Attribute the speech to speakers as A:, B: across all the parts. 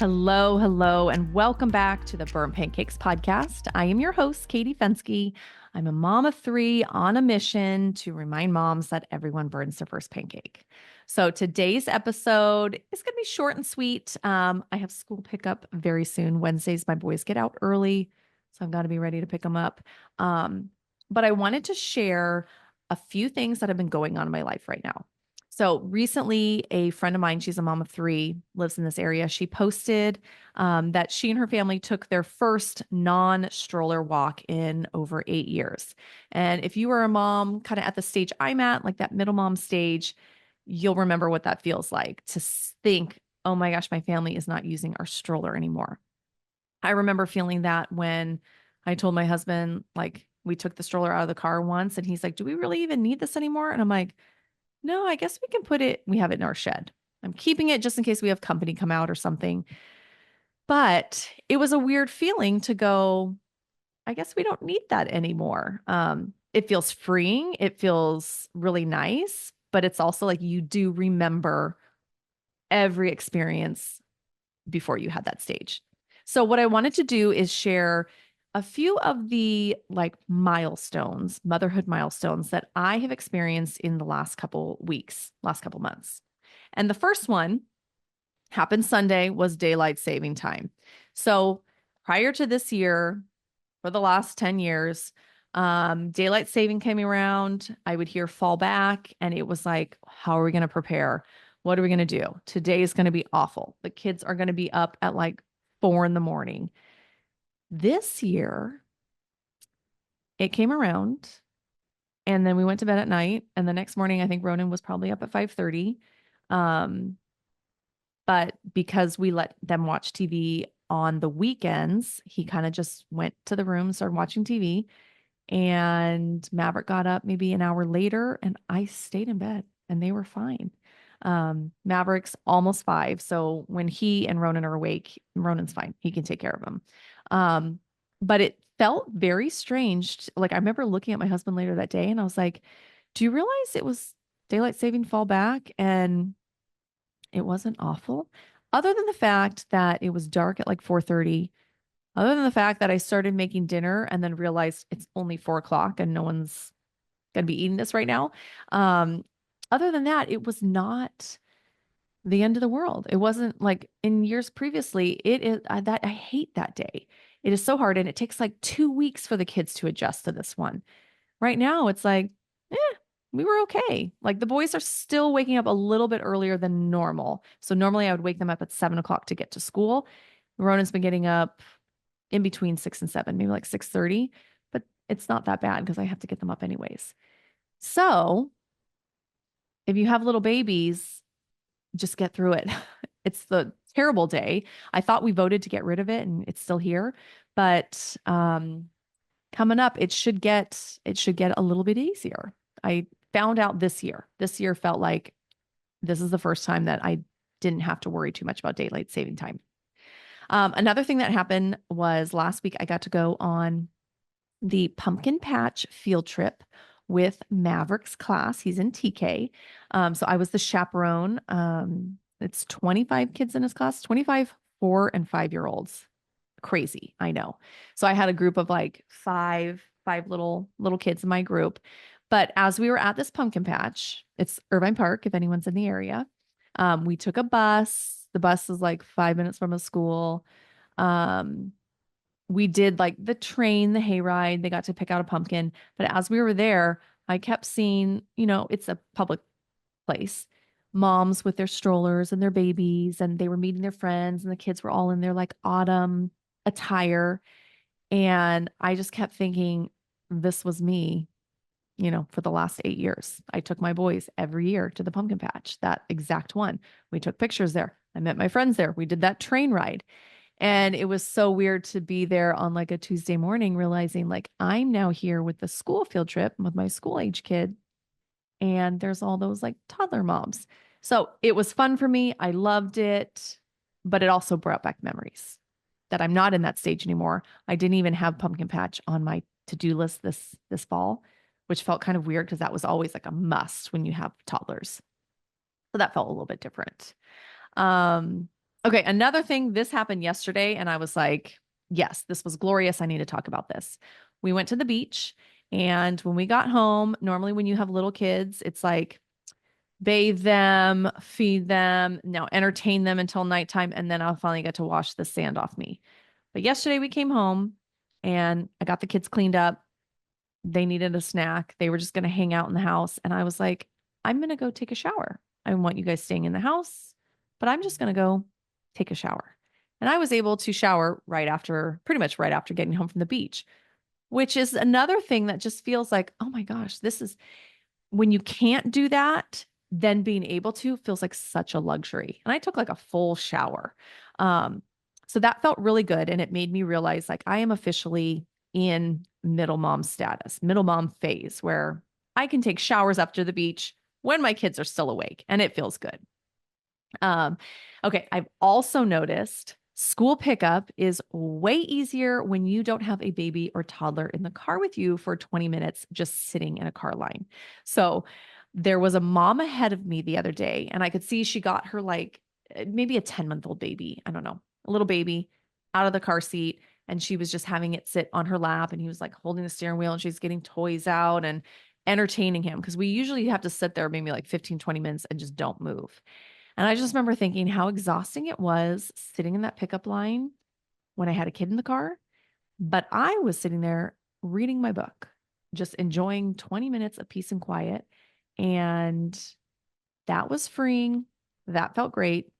A: Hello, hello, and welcome back to the Burnt Pancakes podcast. I am your host, Katie Fensky. I'm a mom of three on a mission to remind moms that everyone burns their first pancake. So today's episode is going to be short and sweet. I have school pickup very soon. Wednesdays, my boys get out early, so I've got to be ready to pick them up. But I wanted to share a few things that have been going on in my life right now. So recently, a friend of mine, she's a mom of three, lives in this area. She posted that she and her family took their first non-stroller walk in over 8 years. And if you are a mom kind of at the stage I'm at, like that middle mom stage, you'll remember what that feels like to think, oh my gosh, my family is not using our stroller anymore. I remember feeling that when I told my husband, like, we took the stroller out of the car once, and he's like, do we really even need this anymore? And I'm like, no, I guess we can we have it in our shed. I'm keeping it just in case we have company come out or something. But it was a weird feeling to go, I guess we don't need that anymore. It feels freeing. It feels really nice, but it's also like you do remember every experience before you had that stage. So what I wanted to do is share a few of the like milestones, motherhood milestones that I have experienced in the last couple weeks, last couple months. And the first one happened Sunday was daylight saving time. So prior to this year, for the last 10 years, daylight saving came around. I would hear fall back, and it was like, how are we going to prepare? What are we going to do? Today is going to be awful. The kids are going to be up at like 4 a.m. This year, it came around, and then we went to bed at night. And the next morning, I think Ronan was probably up at 5:30. But because we let them watch TV on the weekends, he kind of just went to the room, started watching TV. And Maverick got up maybe an hour later, and I stayed in bed, and they were fine. Maverick's almost 5. So when he and Ronan are awake, Ronan's fine. He can take care of them. But it felt very strange. Like I remember looking at my husband later that day, and I was like, do you realize it was daylight saving fall back? And it wasn't awful. Other than the fact that it was dark at like 4:30, other than the fact that I started making dinner and then realized it's only 4 o'clock and no one's going to be eating this right now. Um, Other than that, it was not the end of the world. It wasn't like in years previously. It is that I hate that day. It is so hard, and it takes like 2 weeks for the kids to adjust to this one. Right now, it's like, eh, we were okay. Like the boys are still waking up a little bit earlier than normal. So normally I would wake them up at 7 o'clock to get to school. Ronan's been getting up in between 6 and 7, maybe like 6:30, but it's not that bad because I have to get them up anyways. So if you have little babies, just get through it. It's the terrible day. I thought we voted to get rid of it, and it's still here, but coming up, it should get a little bit easier. I found out this year. This year felt like this is the first time that I didn't have to worry too much about daylight saving time. Another thing that happened was last week I got to go on the pumpkin patch field trip with Maverick's class. He's in TK. So I was the chaperone. It's 25 kids in his class, 25 4 and 5-year-olds. Crazy, I know. So I had a group of like five little kids in my group. But as we were at this pumpkin patch, it's Irvine Park, if anyone's in the area. We took a bus. The bus is like 5 minutes from a school. We did like the train, the hayride. They got to pick out a pumpkin. But as we were there, I kept seeing, it's a public place, moms with their strollers and their babies, and they were meeting their friends, and the kids were all in their like autumn attire. And I just kept thinking, this was me, for the last 8 years. I took my boys every year to the pumpkin patch, that exact one. We took pictures there. I met my friends there. We did that train ride. And it was so weird to be there on like a Tuesday morning, realizing like I'm now here with the school field trip with my school age kid. And there's all those like toddler moms. So it was fun for me. I loved it, but it also brought back memories that I'm not in that stage anymore. I didn't even have pumpkin patch on my to-do list this fall, which felt kind of weird because that was always like a must when you have toddlers. So that felt a little bit different. Um, Okay, another thing, this happened yesterday, and I was like, yes, this was glorious. I need to talk about this. We went to the beach, and when we got home, normally when you have little kids, it's like bathe them, feed them, now entertain them until nighttime, and then I'll finally get to wash the sand off me. But yesterday we came home and I got the kids cleaned up. They needed a snack. They were just going to hang out in the house. And I was like, I'm going to go take a shower. I want you guys staying in the house, but I'm just going to go take a shower. And I was able to shower right after, pretty much right after getting home from the beach, which is another thing that just feels like, oh my gosh, this is when you can't do that, then being able to feels like such a luxury. And I took like a full shower. Um, so that felt really good. And it made me realize like I am officially in middle mom status, middle mom phase, where I can take showers after the beach when my kids are still awake and it feels good. Um, okay, I've also noticed school pickup is way easier when you don't have a baby or toddler in the car with you for 20 minutes just sitting in a car line. So there was a mom ahead of me the other day, and I could see she got her like maybe a 10-month-old baby, I don't know, a little baby out of the car seat. And she was just having it sit on her lap, and he was like holding the steering wheel, and she's getting toys out and entertaining him because we usually have to sit there maybe like 15, 20 minutes and just don't move. And I just remember thinking how exhausting it was sitting in that pickup line when I had a kid in the car. But I was sitting there reading my book, just enjoying 20 minutes of peace and quiet. And that was freeing. That felt great.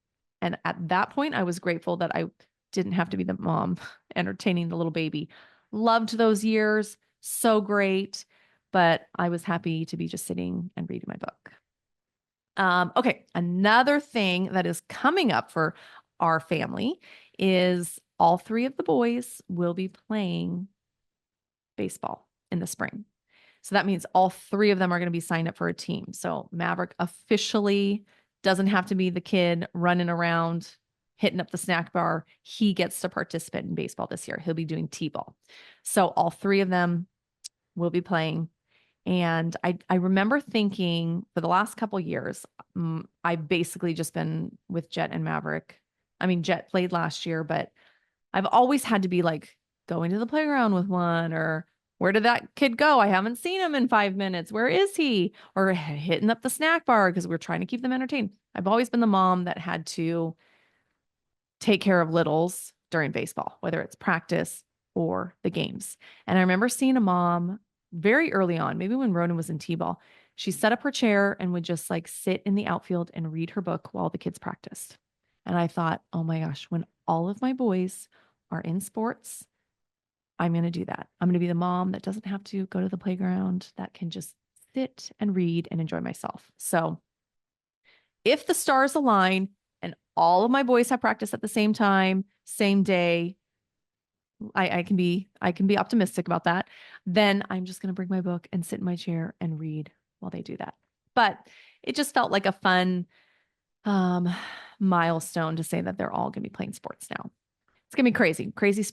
A: And at that point, I was grateful that I didn't have to be the mom entertaining the little baby. Loved those years. So great. But I was happy to be just sitting and reading my book. Okay, another thing that is coming up for our family is all three of the boys will be playing baseball in the spring. So that means all three of them are going to be signed up for a team. So Maverick officially doesn't have to be the kid running around hitting up the snack bar. He gets to participate in baseball this year. He'll be doing t-ball. So all three of them will be playing. And I remember thinking for the last couple years, I've basically just been with Jet and Maverick. I mean, Jet played last year, but I've always had to be like going to the playground with one, or where did that kid go? I haven't seen him in 5 minutes. Where is he? Or hitting up the snack bar because we're trying to keep them entertained. I've always been the mom that had to take care of littles during baseball, whether it's practice or the games. And I remember seeing a mom very early on, maybe when Ronan was in t-ball, she set up her chair and would just like sit in the outfield and read her book while the kids practiced. And I thought, oh my gosh, when all of my boys are in sports, I'm going to do that. I'm going to be the mom that doesn't have to go to the playground, that can just sit and read and enjoy myself. So if the stars align and all of my boys have practice at the same time, same day, I can be optimistic about that. Then I'm just going to bring my book and sit in my chair and read while they do that. But it just felt like a fun milestone to say that they're all going to be playing sports now. It's going to be crazy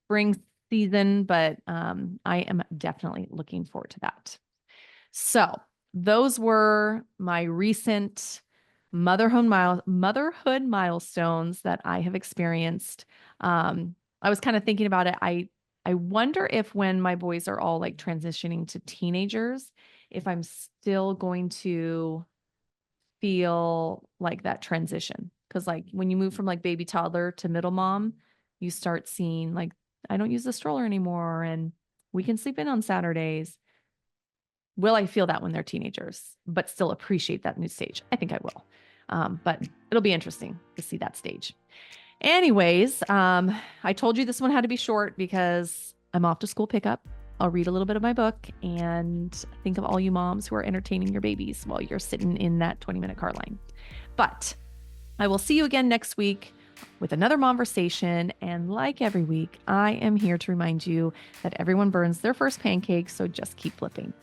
A: spring season, but I am definitely looking forward to that. So those were my recent motherhood milestones that I have experienced. I was kind of thinking about it. I wonder if when my boys are all like transitioning to teenagers, if I'm still going to feel like that transition. Because like when you move from like baby toddler to middle mom, you start seeing like, I don't use the stroller anymore and we can sleep in on Saturdays. Will I feel that when they're teenagers, but still appreciate that new stage? I think I will. But it'll be interesting to see that stage. Anyways, I told you this one had to be short because I'm off to school pickup. I'll read a little bit of my book and think of all you moms who are entertaining your babies while you're sitting in that 20-minute car line. But I will see you again next week with another conversation. And like every week, I am here to remind you that everyone burns their first pancake, so just keep flipping.